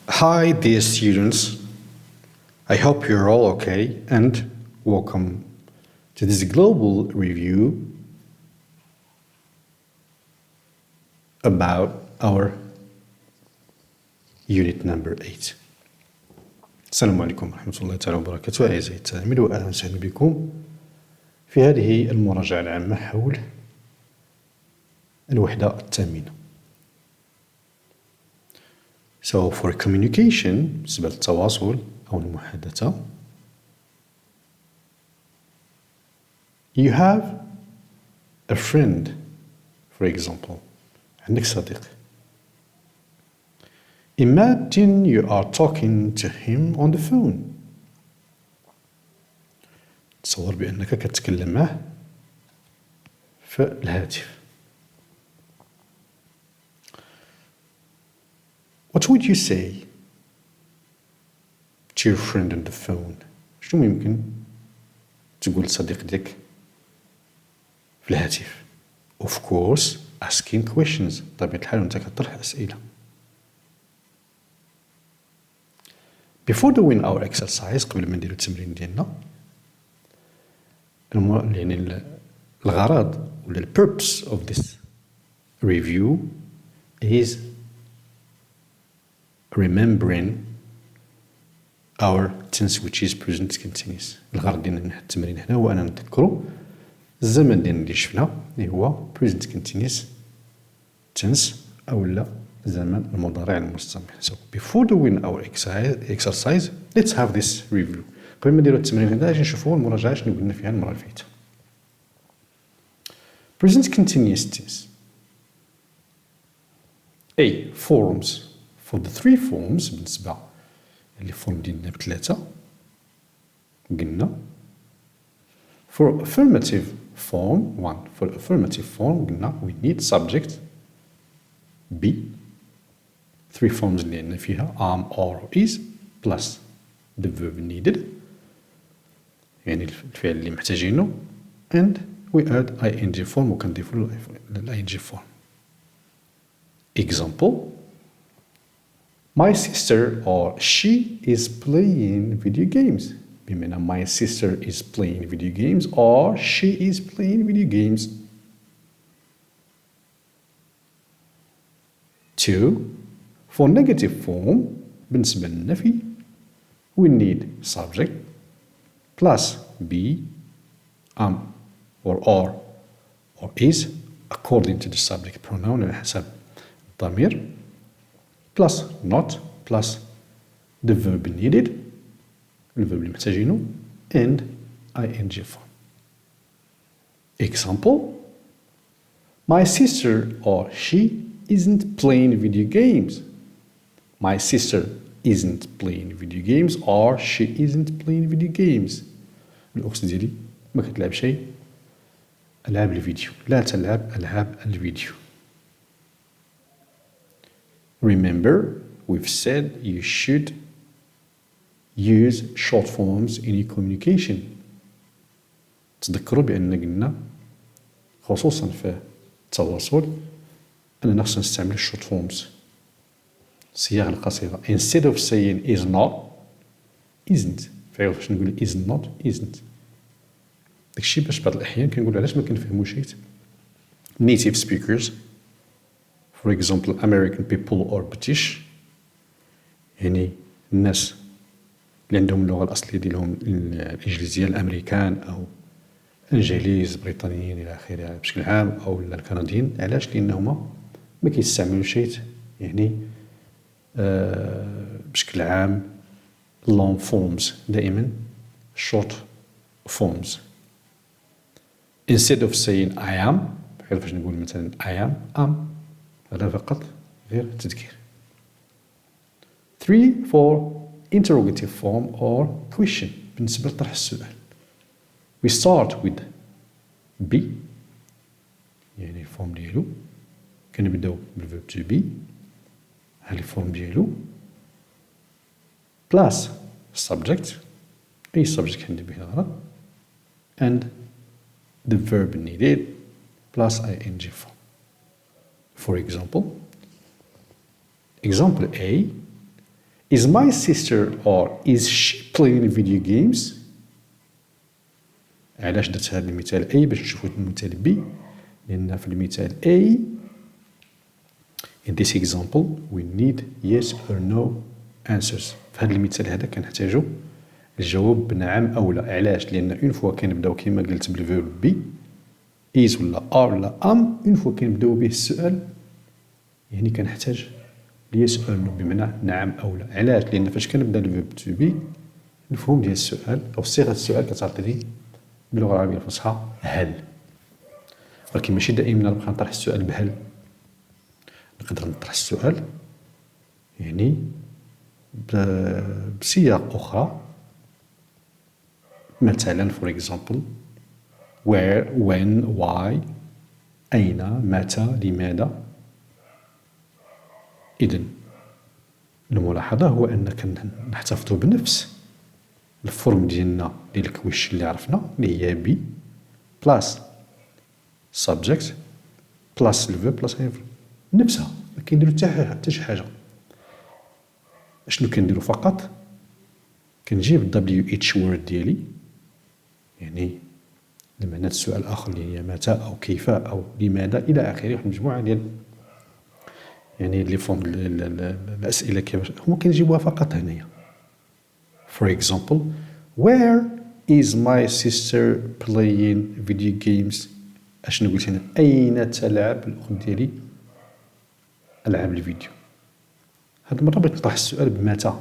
Hi, dear students. I hope you're all okay and welcome to this global review about our unit number 8. السلام عليكم ورحمة الله تعالى وبركاته أعزائي التلاميذ وأهلا وسهلا بكم في هذه المراجعة العامة حول الوحدة الثامنة. So for communication بالنسبة للتواصل أو المحادثة you have a friend for example عندك صديق. Imagine you are talking to him on the phone. تصور بأنك كتكلم معه في الهاتف. What would you say to your friend on the phone? شنو يمكن تقول لصديق ديالك في الهاتف؟ Of course, asking questions. بطبيعة الحال وانت كطرح أسئلة. Before doing our exercise قبل ما نديرو التمرين ديالنا يعني الغرض ولا the purpose of this review is remembering our tense which is present continuous. الغرض ديالنا من هاد التمرين هنا هو أننا نتذكروا الزمن ديالنا اللي شفنا اللي هو present continuous tense أو لا زمن المضارع المستمر. So before doing our exercise let's have this review. قبل ما نديرو التمرين هذا اجي نشوفوا المراجعة شنو قلنا فيها المرة اللي فاتت. Present continuous tense. A. Forms. For the three forms بالنسبة اللي فورم ديالنا بثلاثة قلنا for affirmative form for affirmative form قلنا we need subject be three forms اللي عندنا فيها am or is plus the verb needed يعني الفعل اللي محتاجينه and we add ing form وكنضيفو ال ing form. Example: My sister or she is playing video games. بمعنى my sister is playing video games or she is playing video games. 2. For negative form بالنسبة للنفي we need subject plus be am or is according to the subject pronoun على حسب الضمير plus not plus the verb needed الverb اللي محتاجينه and ing form. Example: My sister or she isn't playing video games. My sister isn't playing video games or she isn't playing video games. الأخت ديالي ما كتلعب شيء ألعاب الفيديو. لا تلعب ألعاب الفيديو. Remember, we've said you should use short forms in your communication. تذكروا بأن قلنا خصوصا في التواصل أننا خصنا نستعمل short forms الصيغ القصيرة. Instead of saying is not, isn't. فاش نقول is not, isn't. داكشي باش بعض الأحيان كنقول علاش ما كنفهموش native speakers for example American people or British يعني الناس اللي عندهم اللغة الأصلية ديالهم الإنجليزية الأمريكان أو الإنجليز بريطانيين إلى آخره بشكل عام أو الكنديين. علاش؟ لأنهما ما كيستعملوا شيء يعني بشكل عام long forms دائما short forms. Instead of saying I am بحال فاش نقول مثلا I am هذا فقط غير تذكير. 3. For interrogative form or question بالنسبة لطرح السؤال we start with be يعني الفورم ديالو كنبداو بالverb to be هذه الفورم ديالو plus subject أي subject عندي به الغرض and the verb needed plus ing form. For example, example A, is my sister or is she playing video games. علاش درت هذا المثال A باش نشوفوا المثال B؟ لأن في المثال A in this example we need yes or no answers. في هذا المثال هذا كنحتاجو الجواب بنعم أو لا. علاش؟ لأن اون فوا كنبداو كيما قلت بالفيرب بي is ولا are ولا am، اون فوا كنبداو به السؤال يعني كنحتاج yes or no بمعنى نعم أو لا. علاش؟ لأن فاش كنبدا الفيرب تو بي المفهوم ديال السؤال أو صيغة السؤال كتعطيني باللغة العربية الفصحى هل، ولكن ماشي دائما نبقى نطرح السؤال بهل. نقدر نطرح السؤال يعني بسياق أخرى، مثلا for example where when why أين متى لماذا. إذن الملاحظة هو أن نحتفظ بنفس الفورم ديالنا ديال الكويش اللي عرفنا اللي هي بي بلاس subject بلاس الفيرب بلاس الفيرب نفسها، ما كنديرو حتى شي حاجة. اشنو كنديرو فقط؟ كنجيب WH word ديالي يعني لمعنى السؤال الآخر اللي هي متى أو كيف أو لماذا إلى آخره، واحد المجموعة ديال يعني لي فورم الأسئلة كيفاش هما كنجيبوها فقط هنايا. For example where is my sister playing video games. اشنو قلت هنا؟ أين تلعب الأخت ديالي ألعاب الفيديو. هاد المرة بغيت نطرح السؤال بمتى.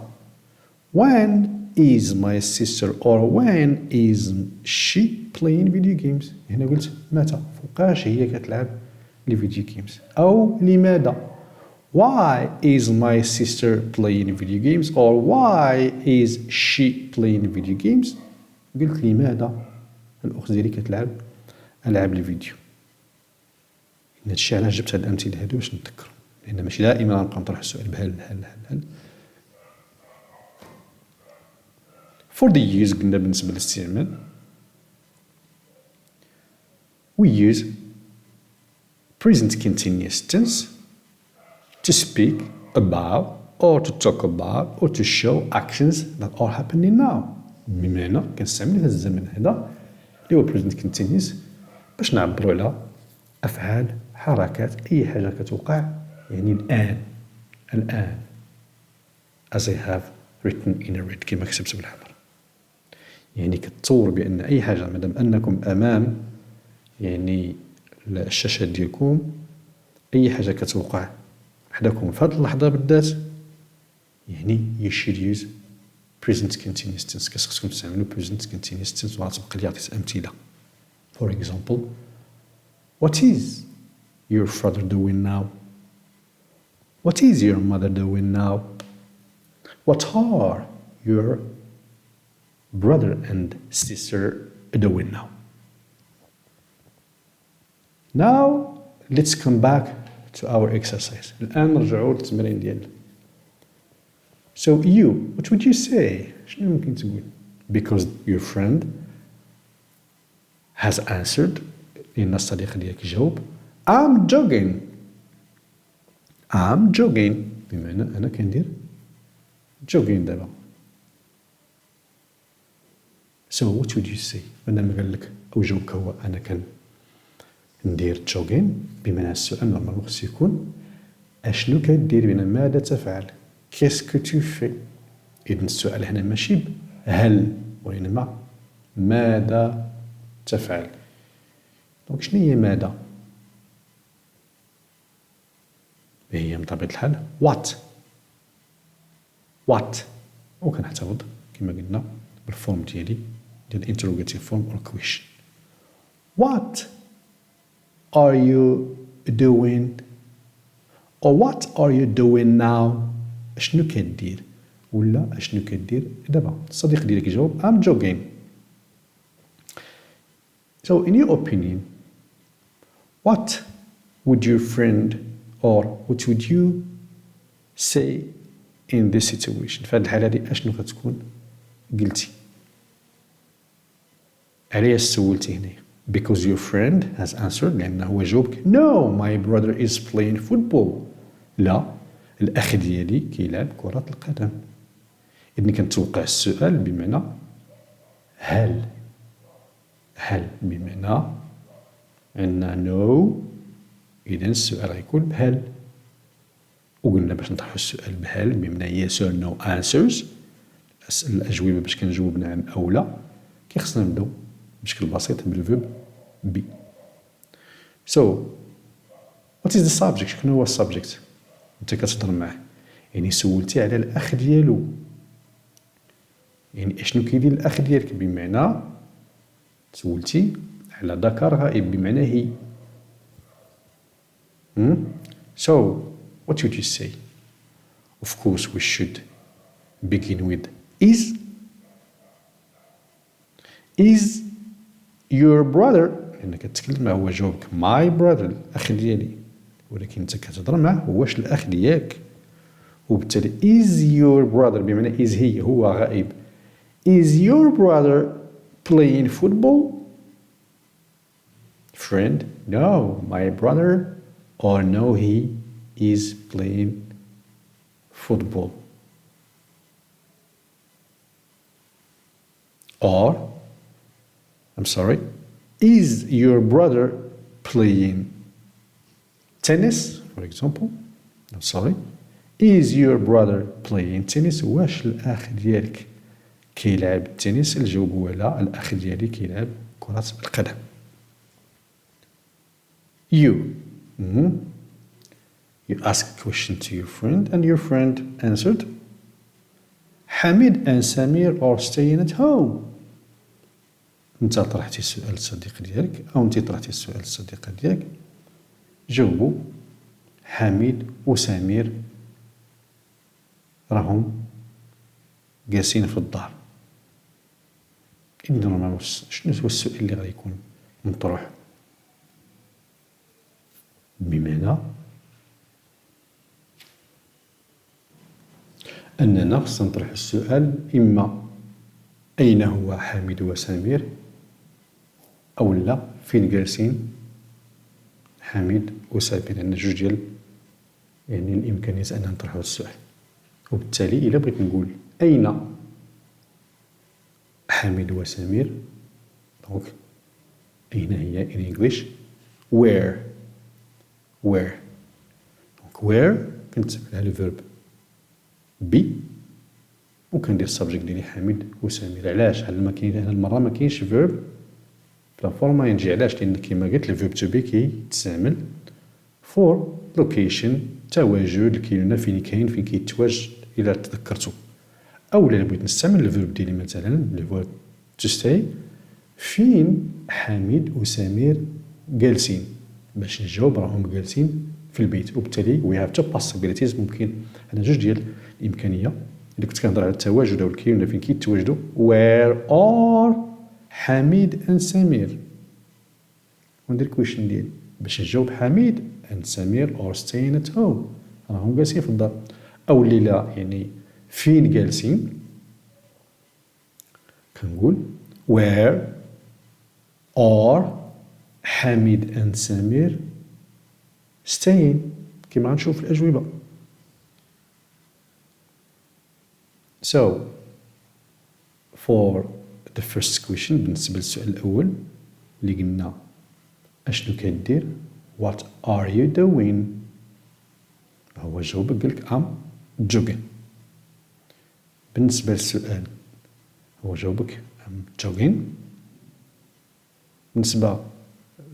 When is my sister or when is she playing video games. هنا قلت متى، فوقاش هي كتلعب لي فيديو جيمز. أو لماذا. Why is my sister playing video games or why is she playing video games. قلت لماذا الأخت ديالي كتلعب ألعاب الفيديو. هادشي علاش جبت هاد الأمثلة هادو باش نتذكر، لأن ماشي دائما نبقى نطرح السؤال بهل هل هل هل. For the use قلنا بالنسبة للاستعمال we use present continuous tense to speak about or to talk about or to show actions that are happening now. بمعنى كنستعمل هذا الزمن هذا اللي هو present continuous باش نعبروا على أفعال حركات أي حاجة كتوقع يعني الآن as I have written in red كما كتبت بالحمر. يعني كتصور بأن أي حاجة مادام أنكم أمام يعني الشاشة ديالكم أي حاجة كتوقع حداكم في هذه اللحظة بالذات يعني you should use present continuous tense. كتخصكم تستعملوا present continuous tense وغتبقى لي عطيت أمثلة. For example what is your father doing now. What is your mother doing now. What are your brother and sister doing now. Now let's come back to our exercise. الآن نرجعوا للتمرين ديالنا. So you, what would you say? شنو ممكن تقول؟ Because your friend has answered. لأن الصديق ديالك جاوب I'm jogging. I'm jogging بمعنى أنا كندير jogging دابا. So what would you say؟ مادام قال لك أو جاوبك هو أنا كندير jogging بمعنى السؤال نورمالمون خصو يكون أشنو كدير بمعنى ماذا تفعل. Qu'est-ce que tu fais؟ إذن السؤال هنا ماشي هل وإنما ماذا تفعل. دونك شنو هي ماذا؟ هي بطبيعة الحال what وكنحتفظ كما قلنا بالفورم ديالي ديال interrogative form or question. What are you doing or what are you doing now. اشنو كدير ولا اشنو كدير دابا. الصديق ديالك يجاوب I'm jogging. So in your opinion what would your friend or what would you say in this situation. في هذه الحالة هذه أشنو غتكون قلتي؟ علاش سولتي هنا؟ Because your friend has answered لأنه هو جاوبك No my brother is playing football. لا الأخ ديالي كيلعب كرة القدم. إذن كنتوقع السؤال بمعنى هل. هل بمعنى عندنا نو، إذن السؤال غيكون بهل. وقلنا باش نطرحو السؤال بهل بمعنى yes or no answers، الأجوبة باش كنجاوب نعم أو لا، خصنا نبداو بشكل بسيط بالفيرب بي. So what is the subject؟ شكون هو السبجكت؟ انت كتهضر معاه، يعني سولتي على الأخ ديالو، يعني اشنو كيدير الأخ ديالك، بمعنى سولتي على ذكر غائب بمعنى هي. So what would you say؟ Of course we should begin with is. Is your brother، لأنك كتكلم معه هو جاوبك my brother الأخ ديالي، ولكن انت كتهضر معه واش الأخ ديالك، وبالتالي is your brother بمعنى is هي هو غائب. Is your brother playing football؟ Friend, no, my brother, or no, he is playing football. Or, I'm sorry, is your brother playing tennis, for example? I'm sorry. Is your brother playing tennis؟ واش الأخ ديالك كيلعب التنس؟ الجواب هو لا، الأخ ديالي كيلعب كرة القدم. You. You ask a question to your friend and your friend answered. Hamid and Samir are staying at home. انت طرحتي السؤال للصديق ديالك او انت طرحتي السؤال للصديقة ديالك، جاوبوا حميد وسمير راهم جالسين في الدار. إذن نورمالمون شنو هو السؤال اللي غيكون مطروح؟ بمعنى أننا خصنا نطرح السؤال إما أين هو حميد وسمير، أو لا فين جالسين حميد وسمير. عندنا جوج ديال يعني الإمكانيات أننا نطرحو السؤال. وبالتالي إلا بغيت نقول أين حميد وسمير، دونك أين هي in English where. دونك where كنتبع على الفيرب بي وكندير السبجيكت ديالي حميد وسمير. علاش؟ هاد المرة ما كاينش فيرب بلا فورما ينجي. علاش؟ لأن كيما قلت الفيرب تو بي كيتستعمل فور لوكيشن، تواجد، الكلمة فين كاين، فين كيتواجد إلا تذكرتو. أو إلا بغيت نستعمل الفيرب ديالي مثلا اللي هو to stay، فين حميد وسمير جالسين، باش نجاوب راهم جالسين في البيت. وبالتالي we have two possibilities، ممكن عندنا جوج ديال الإمكانية. إلا كنت كنهضر على التواجد أو الكلمة فين كيتواجدوا where are حميد and سمير، وندير كويشن ديالي باش نجاوب حميد and سمير are staying at home راهم جالسين في الدار. أو اللي لا يعني فين جالسين كنقول where are حميد and سمير staying، كما غنشوف في الأجوبة. So for the first question بالنسبة للسؤال الأول اللي قلنا أشنو كدير what are you doing، هو جاوبك قالك I'm jogging. بالنسبة للسؤال هو جاوبك I'm jogging. بالنسبة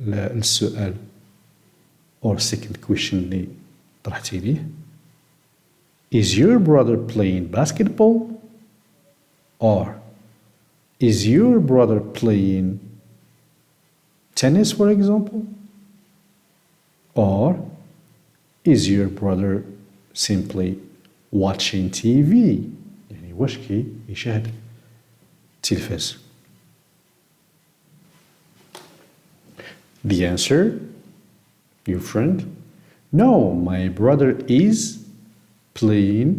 للسؤال or second question اللي طرحتي ليه is your brother playing basketball or is your brother playing tennis for example or is your brother simply watching TV، يعني واش يشاهد التلفاز. The answer, your friend, no, my brother is playing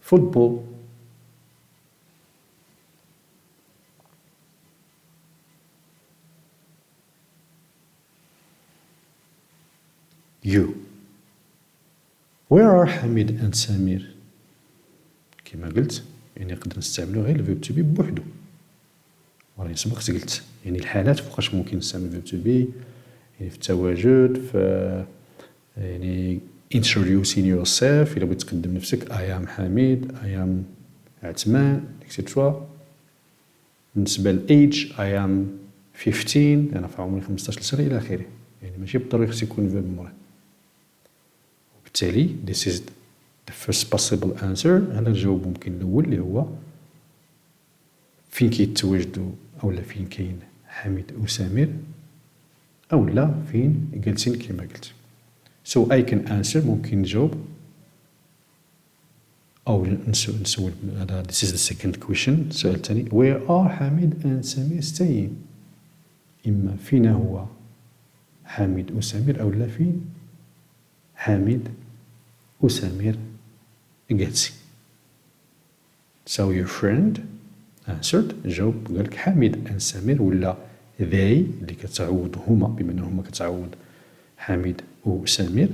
football. You, where are Hamid and Samir؟ كما قلت يعني نقدر نستعملو غير الفيرب تو بي بوحدو. وراني سبقت قلت يعني الحالات فوقاش ممكن نستعمل الفيرب تو بي، يعني في التواجد، في يعني introducing yourself إلا بغيت تقدم نفسك I am حميد، I am عثمان etc. بالنسبة للage I am 15 أنا في عمري 15 سنة إلى آخره. يعني ماشي بالضروري خص يكون الفيرب موراه. وبالتالي this is the first possible answer. هذا الجواب ممكن الأول اللي هو فين كيتواجدوا أولا فين كاين حميد وسمير أولا فين جالسين كما قلت. So I can answer ممكن نجاوب أو نسول هذا this is the second question. السؤال الثاني where are حميد and سمير staying؟ إما فين هو حميد وسمير أولا فين حميد وسمير جالسين. So your friend answered جاوب قال لك حميد and سمير ولا they اللي كتعوض هما بما أنه هما كتعوض حميد وسمير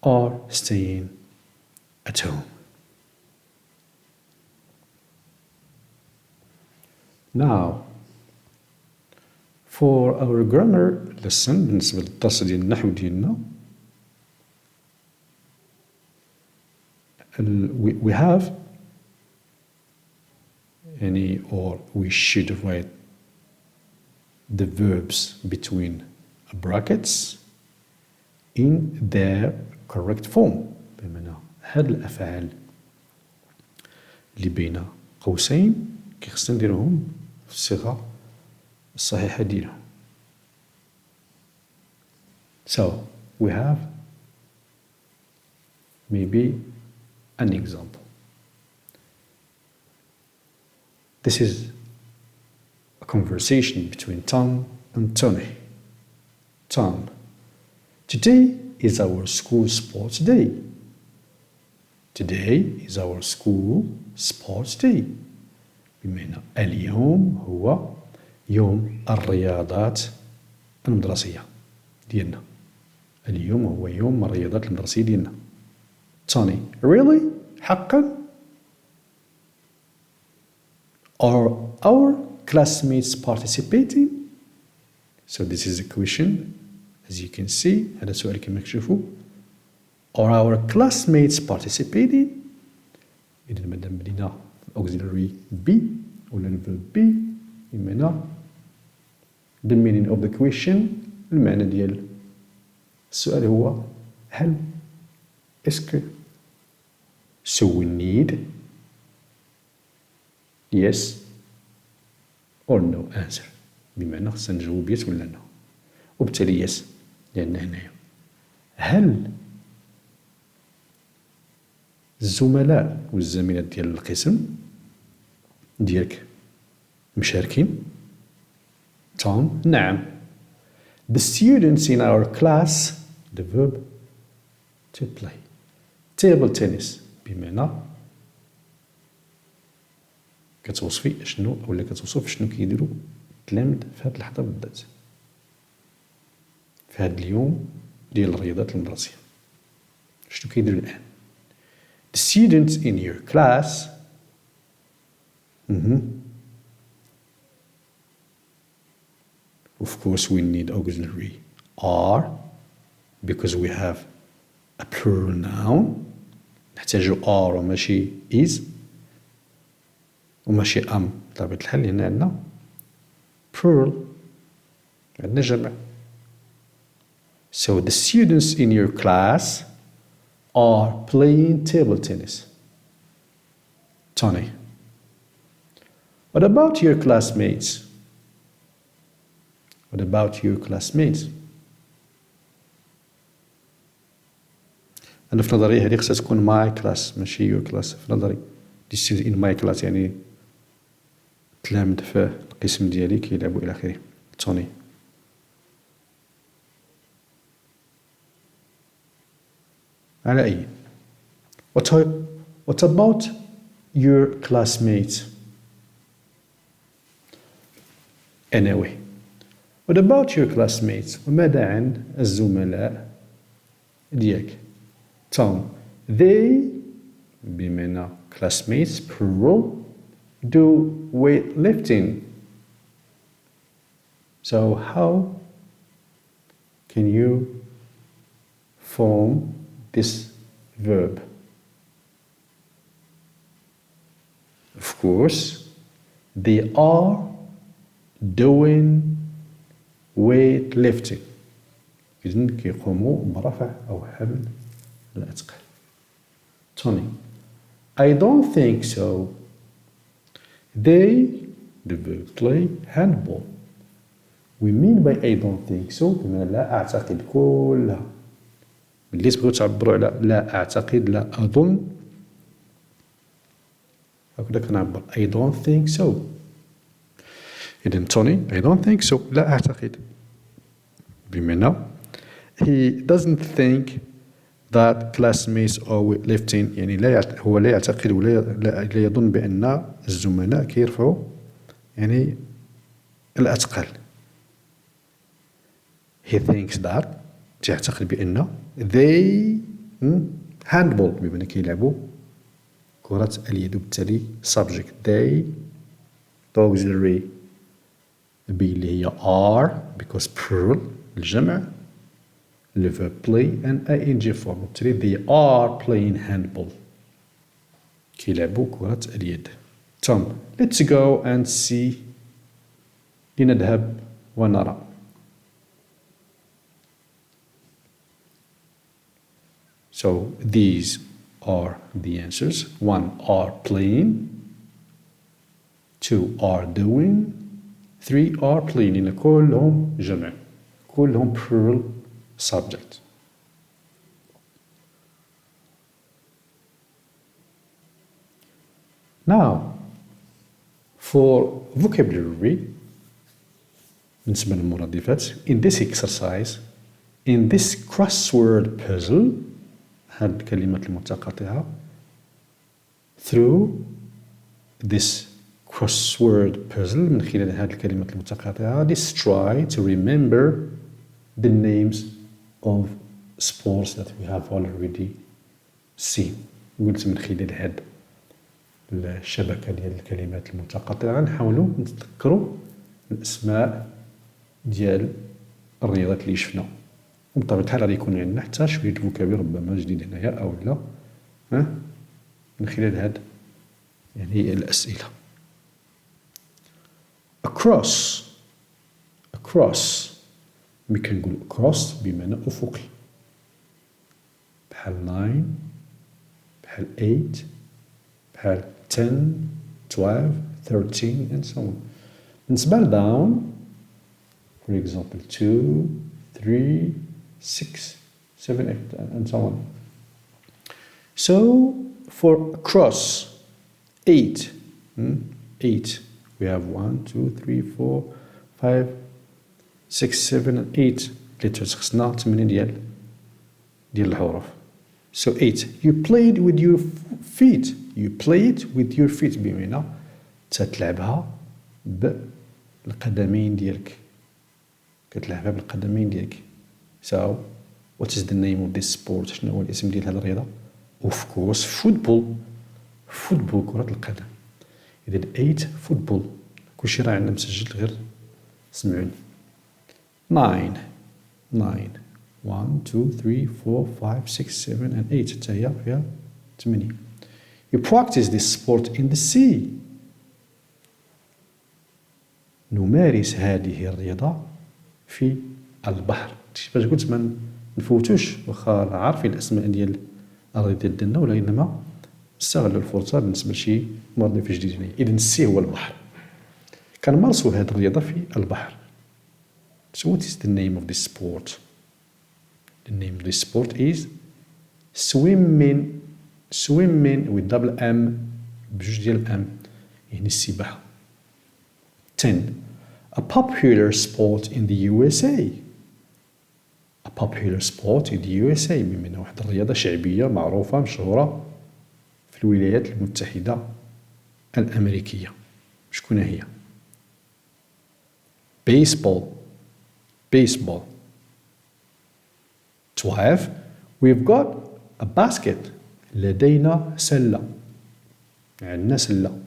are staying at home. Now for our grammar lesson بالنسبة للدرس ديال النحو ديالنا we have any or we should write the verbs between brackets in their correct form. بمعنى هاد الأفعال اللي بين قوسين كيخصنا نديروهم في الصيغة الصحيحة ديالهم. So we have maybe an example. This is a conversation between Tom and Tony. Tom, today is our school sports day. Today is our school sports day. بمعنى اليوم هو يوم الرياضات المدرسية ديالنا. اليوم هو يوم الرياضات المدرسية ديالنا. Tony, really? حقا؟ Are our classmates participating? So this is a question. As you can see, هذا سؤال كما كتشوفوا. Are our classmates participating? إذا مادام بدينا auxiliary be ولا الverb be بمعنى the meaning of the question المعنى ديال السؤال هو هل اسكو. So we need yes or no answer بمعنى خصنا نجاوب yes ولا no. وبالتالي yes لأن هنايا هل الزملاء والزميلات ديال القسم ديالك مشاركين؟ توم نعم. The students in our class the verb to play. table tennis بمعنى كتوصفي شنو ولا كتوصف شنو كيديروا التلاميذ في هذه اللحظة بالذات في هذا اليوم ديال الرياضات المدرسية. شنو كيديروا الآن؟ The students in your class Of course we need auxiliary are because we have a plural noun. نحتاجو are وماشي is وماشي am بطبيعة الحال لأن عندنا plural عندنا جمع. So the students in your class are playing table tennis. Tony, what about your classmates? What about your classmates? أنا في نظري هذه خصها تكون my class ماشي your class. في نظري the students in my class يعني تلامذ في القسم ديالي كيلعبوا إلى آخره. توني. على أي. What about your classmates? Anyway. What about your classmates? وماذا عن الزملاء ديالك؟ Tom, they بمعنى classmates plural do weightlifting. So how can you form this verb? Of course, they are doing weightlifting. إذن كيقوموا برفع أو حمل الأثقال. Tony, I don't think so. They play handball. We mean by I don't think so بمعنى لا أعتقد كلها. ملي تبغيو تعبروا على لا أعتقد لا أظن هكذا كنعبر I don't think so. إذن Tony, I don't think so. لا أعتقد. بمعنى he doesn't think that classmates are weightlifting. يعني هو لا يعتقد ولا لا يظن بأن الزملاء كيرفعوا يعني الأثقال. He thinks that تعتقد بأن they handball بمعنى كيلعبوا كرة اليد وبالتالي subject they auxiliary be اللي هي are because plural الجمع le verb play and ing form وبالتالي they are playing handball كيلعبوا كرة اليد. Tom, let's go and see. لنذهب ونرى. So these are the answers. 1 are playing, 2 are doing, 3 are playing. إن كلهم جمع كلهم plural subject. Now for vocabulary بالنسبة للمرادفات in this exercise in this crossword puzzle هاد الكلمات المتقاطعة through this crossword puzzle من خلال هاد الكلمات المتقاطعة let's try to remember the names of sports that we have already seen. قلت من خلال هاد الشبكة ديال الكلمات المتقاطعة نحاولوا نتذكروا الأسماء ديال الرياضات اللي شفنا وبطبيعة الحال غادي يكون عندنا حتى شوية فوكابيل ربما جديد هنايا أو لا من خلال هاد يعني الأسئلة. across ملي كنقول across بمعنى أفقي بحال 9 بحال 8 بحال 10 12 13 and so on. بالنسبة ل down for example 2 3 6 7 8 and so on. So for across 8 we have 1 2 3 4 5 6 7 and 8 letters خصنا 8 ديال الحروف. So 8 you played with your feet بمعنى تتلعبها بالقدمين ديالك كتلعبها بالقدمين ديالك. So what is the name of this sport؟ شنو هو الاسم ديال هذه الرياضة؟ of course football كرة القدم. إذا 8 football كلشي راه عندنا مسجل غير سمعوني. 9 1 2 3 4 5 6 7 and 8 حتى هي فيها 8. You practice this sport in the sea. نمارس هذه الرياضة في البحر. باش قلت ما نفوتوش واخا عارفين الاسماء ديال الرياضات ديالنا ولكنما نستغلوا الفرصة بالنسبة لشي مرادف جديد هنا. إذن السي هو البحر. كنمارسوا هذه الرياضة في البحر. So what is the name of this sport? The name of this sport is swimming with double M بجوج ديال M يعني السباحة. 10. A popular sport in the USA. بمعنى واحد الرياضة شعبية معروفة مشهورة في الولايات المتحدة الأمريكية. شكون هي؟ Baseball. 12. We've got a basket. لدينا سلة. عندنا سلة.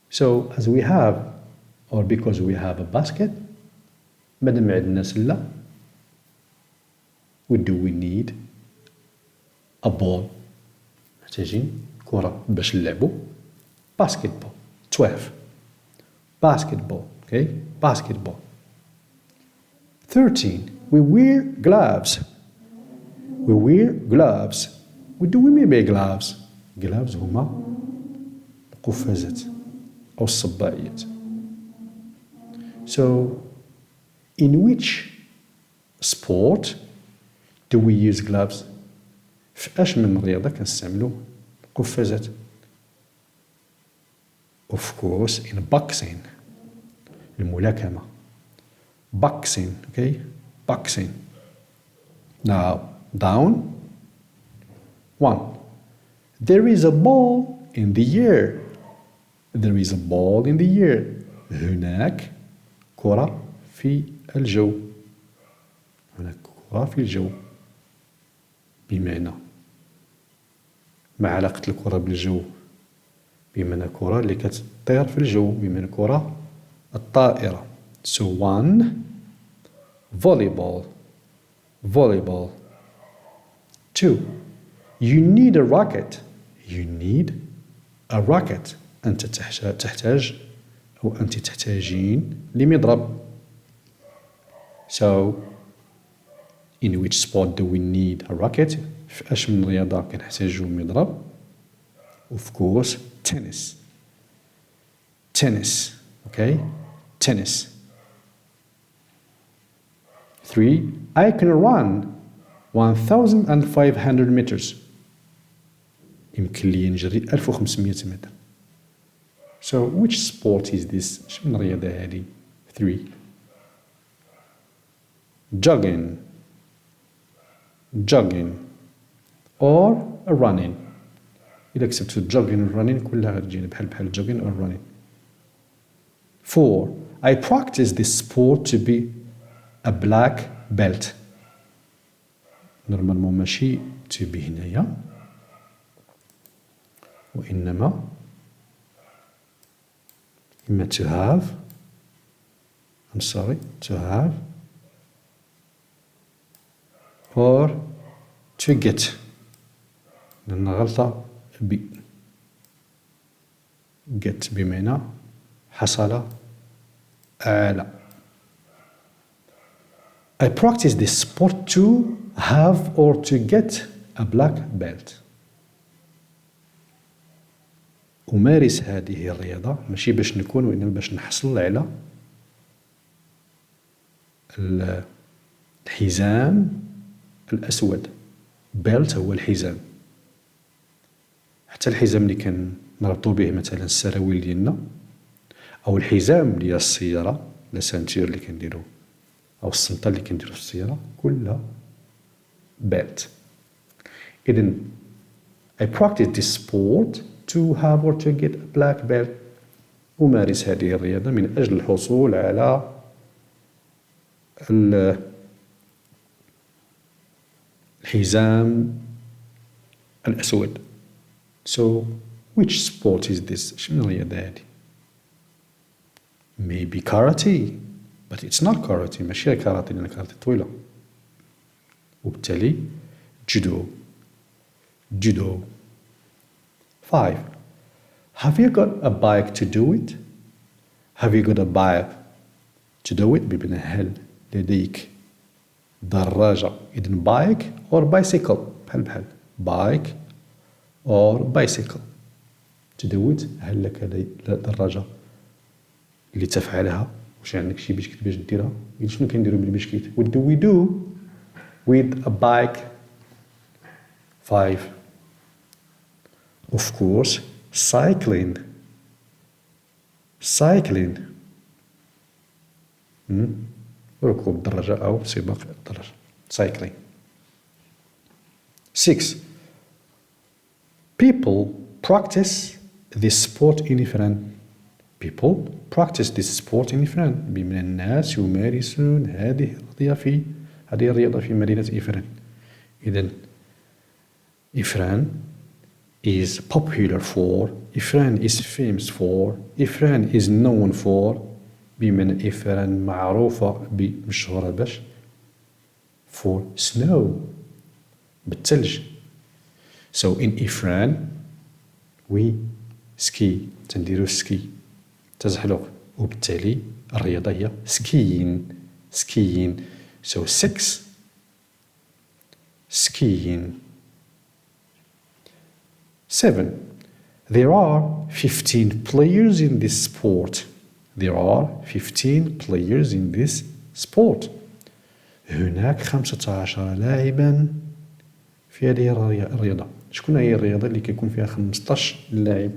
So as we have or because we have a basket مادام عندنا سلة what do we need a ball محتاجين كرة باش نلعبوا basketball 12 basketball okay basketball 13 we wear gloves what do we mean by gloves gloves هما القفازات أو الصباعيات. So in which sport do we use gloves في اش من رياضة كنستعملوا القفازات. Of course in boxing الملاكمة boxing okay boxing. Now down 1 there is a ball in the air there is a ball in the air هناك كرة في الجو هناك كرة في الجو بمعنى ما علاقة الكرة بالجو بمعنى كرة اللي كتطير في الجو بمعنى كرة الطائرة. So 1 volleyball 2 you need a racket أنت تحتاج أو أنت تحتاجين لمضرب. So in which sport do we need a racket في اش من رياضة كنحتاجو مضرب. Of course tennis okay tennis. 3 I can run 1500 meters يمكن لي نجري 1500 متر. So which sport is this اش من رياضة هذه. 3 jogging or running. إذا كتبتو jogging or running كلها غتجينا بحال jogging or running. 4 I practice this sport to be a black belt. نورمالمون ماشي to be هنايا وإنما إما to have to have or to get لأن غلطة ب get بمعنى حصل على. I practice this sport to have or to get a black belt. أمارس هذه الرياضة ماشي باش نكون وإنما باش نحصل على الحزام الأسود. belt هو الحزام. حتى الحزام اللي كنربطو به مثلا السراويل ديالنا أو الحزام ديال السيارة لا سانتير اللي كنديرو أو السنطة اللي كنديرو في السيارة كلها belt. إذن I practice this sport to have or to get a black belt. أمارس هذه الرياضة من أجل الحصول على الحزام الأسود. So which sport is this؟ شنو الرياضة هذه؟ Maybe karate but it's not karate ماشي كاراتي لأن كاراتي طويلة. وبالتالي judo 5 Have you got a bike to do it? Have you got a bike to do it بمعنى هل لديك دراجة. إذن bike or bicycle بحال bike or bicycle. to do it هل لك دراجة اللي تفعلها واش عندك شي بيسكيت باش ديرها. شنو كنديرو بالبيسكيت. What do we do with a bike. 5 Of course cycling ركوب الدراجة أو سباق الدراجة cycling. 6 People practice this sport in different بمعنى الناس يمارسون هذه الرياضة في مدينة إفران. إذن إفران is popular for, إفران is famous for, إفران is known for، بمعنى إفران معروفة مشهورة باش for snow بالثلج. So in Ifran we ski تنديرو سكي تزحلق، وبالتالي الرياضة هي skiing. So 6 skiing. 7. There are 15 players in this sport. There are 15 players in this sport. هناك 15 لاعبا في هذه الرياضة. شكون هي الرياضة اللي كيكون فيها 15 لاعب؟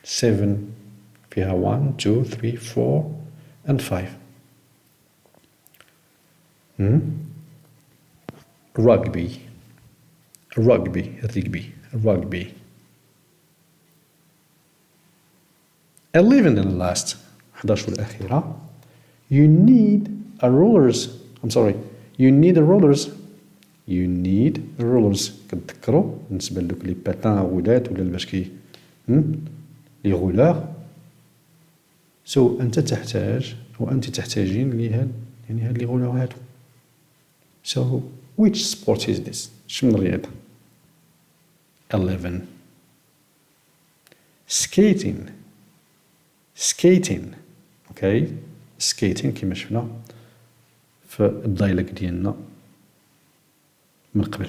7 فيها 1 2 3 4 and 5. Rugby. 11 and last 11 والأخيرة. You need a rollers. كتذكروا بالنسبة لدوك لي باتان غولات ولا باش كي لي غولار. So أنت تحتاج وأنت تحتاجين لهاد هاد لي غولار هادو. So which sport is this؟ شنو الرياضة؟ 11 skating. اوكي skating كما شفنا في الدايلوج ديالنا من قبل.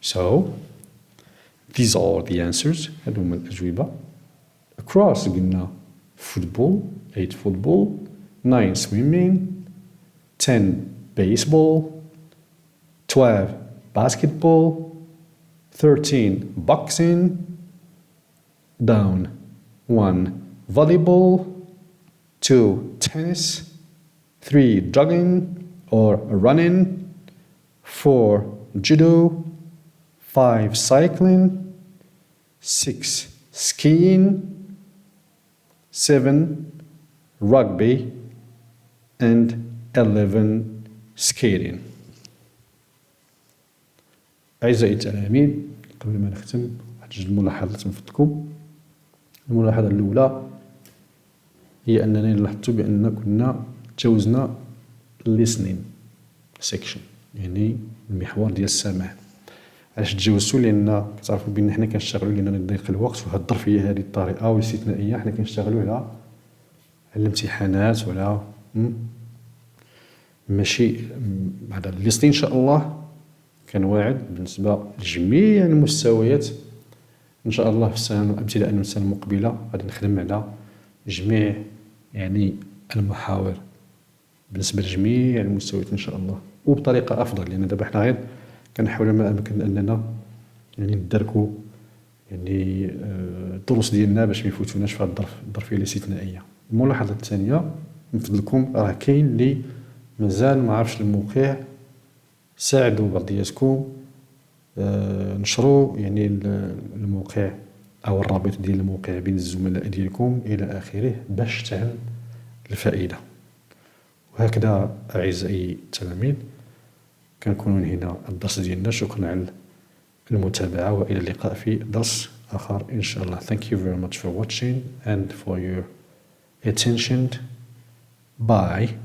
So these are the answers. هادو هما الأجوبة. Across قلنا football 8 football 9 swimming 10 baseball 12 basketball 13 boxing down 1 volleyball 2 tennis 3 jogging or running 4 judo 5 cycling 6 skiing 7 rugby and 11 skating. أعزائي التلاميذ، قبل ما نختم واحد جوج الملاحظات من فضلكم. الملاحظة الأولى هي أنني لاحظت بأننا كنا تجاوزنا listening section، يعني المحور ديال السماع. علاش تجاوزتو؟ لأن كتعرفوا بأن حنا كنشتغلوا لأننا نضيق الوقت، وهاد الظرفية هذه الطريقة والاستثنائية حنا كنشتغلوا على الامتحانات وعلى ماشي هذا الليستين. إن شاء الله كنواعد بالنسبة لجميع المستويات إن شاء الله في السنة ابتداء من السنة المقبلة غادي نخدم على جميع يعني المحاور بالنسبة لجميع المستويات إن شاء الله، وبطريقة أفضل. لأن دابا حنا غير كنحاول ما أمكن أننا يعني ندركوا يعني الدروس ديالنا باش ما يفوتوناش في هاد الظرفية الاستثنائية. الملاحظة الثانية من فضلكم، راه كاين اللي مازال ما عرفش الموقع، ساعدوا بعضياتكم نشروا يعني الموقع أو الرابط ديال الموقع بين الزملاء ديالكم إلى آخره باش تعم الفائدة. وهكذا أعزائي التلاميذ كنكونوا هنا الدرس ديالنا. شكرا على المتابعة وإلى اللقاء في درس آخر إن شاء الله. Thank you very much for watching and for your attention. Bye.